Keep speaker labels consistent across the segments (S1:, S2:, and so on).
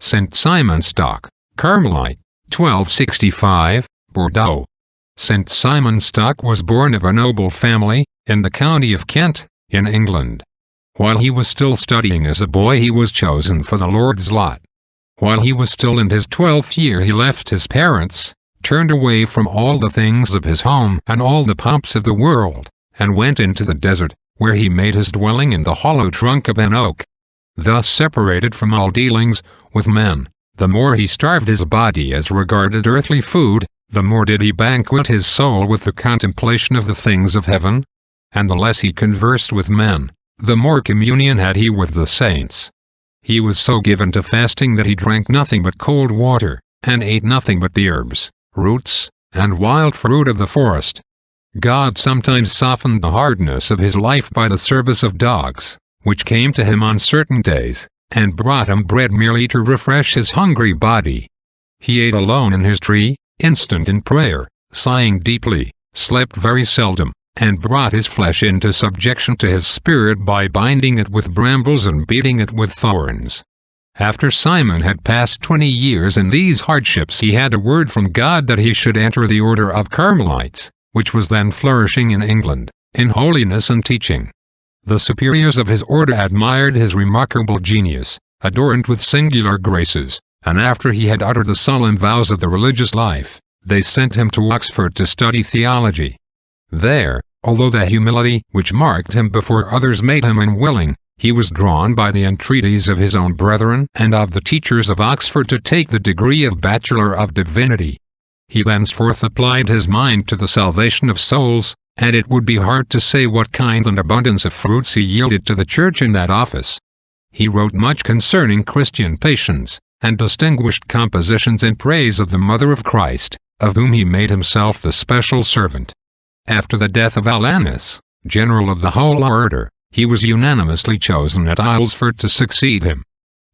S1: St. Simon Stock, Carmelite, 1265, Bordeaux. St. Simon Stock was born of a noble family, in the county of Kent, in England. While he was still studying as a boy, he was chosen for the Lord's lot. While he was still in his 12th year, he left his parents, turned away from all the things of his home and all the pomps of the world, and went into the desert, where he made his dwelling in the hollow trunk of an oak. Thus separated from all dealings with men, the more he starved his body as regarded earthly food, the more did he banquet his soul with the contemplation of the things of heaven. And the less he conversed with men, the more communion had he with the saints. He was so given to fasting that he drank nothing but cold water, and ate nothing but the herbs, roots, and wild fruit of the forest. God sometimes softened the hardness of his life by the service of dogs, which came to him on certain days, and brought him bread merely to refresh his hungry body. He ate alone in his tree, instant in prayer, sighing deeply, slept very seldom, and brought his flesh into subjection to his spirit by binding it with brambles and beating it with thorns. After Simon had passed 20 years in these hardships, he had a word from God that he should enter the order of Carmelites, which was then flourishing in England, in holiness and teaching. The superiors of his order admired his remarkable genius, adorned with singular graces, and after he had uttered the solemn vows of the religious life, they sent him to Oxford to study theology. There, although the humility which marked him before others made him unwilling, he was drawn by the entreaties of his own brethren and of the teachers of Oxford to take the degree of Bachelor of Divinity. He thenceforth applied his mind to the salvation of souls, and it would be hard to say what kind and abundance of fruits he yielded to the Church in that office. He wrote much concerning Christian patience, and distinguished compositions in praise of the Mother of Christ, of whom he made himself the special servant. After the death of Alanus, general of the whole order, he was unanimously chosen at Aylesford to succeed him.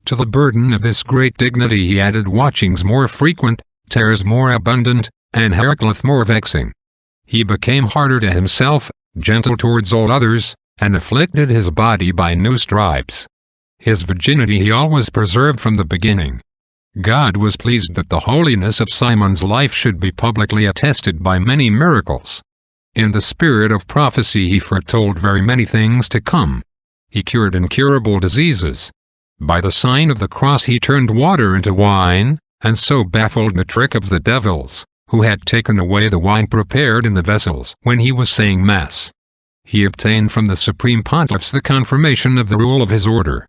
S1: To the burden of this great dignity he added watchings more frequent, tares more abundant, and Heraclith more vexing. He became harder to himself, gentle towards all others, and afflicted his body by new stripes. His virginity he always preserved from the beginning. God was pleased that the holiness of Simon's life should be publicly attested by many miracles. In the spirit of prophecy he foretold very many things to come. He cured incurable diseases. By the sign of the cross he turned water into wine, and so baffled the trick of the devils, who had taken away the wine prepared in the vessels when he was saying Mass. He obtained from the Supreme Pontiffs the confirmation of the rule of his order.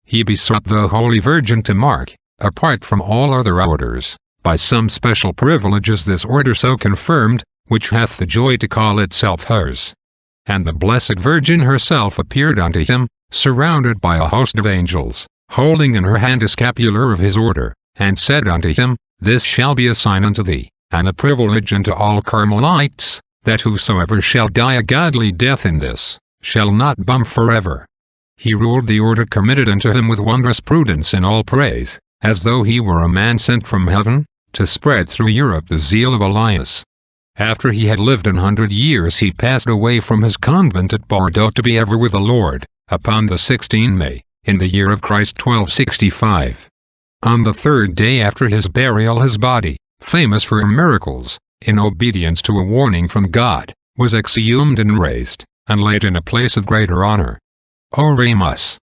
S1: He besought the Holy Virgin to mark, apart from all other orders, by some special privileges this order so confirmed, which hath the joy to call itself hers. And the Blessed Virgin herself appeared unto him, surrounded by a host of angels, holding in her hand a scapular of his order, and said unto him, This shall be a sign unto thee, and a privilege unto all Carmelites, that whosoever shall die a godly death in this, shall not bum forever. He ruled the order committed unto him with wondrous prudence in all praise, as though he were a man sent from heaven, to spread through Europe the zeal of Elias. After he had lived 100 years he passed away from his convent at Bordeaux to be ever with the Lord, upon the 16th May, in the year of Christ 1265. On the 3rd day after his burial his body, famous for miracles, in obedience to a warning from God, was exhumed and raised, and laid in a place of greater honor. Oremus.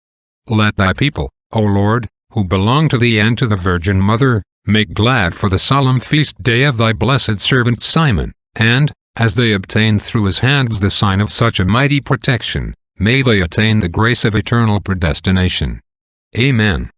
S1: Let thy people, O Lord, who belong to thee and to the Virgin Mother, make glad for the solemn feast day of thy blessed servant Simon, and, as they obtain through his hands the sign of such a mighty protection, may they attain the grace of eternal predestination. Amen.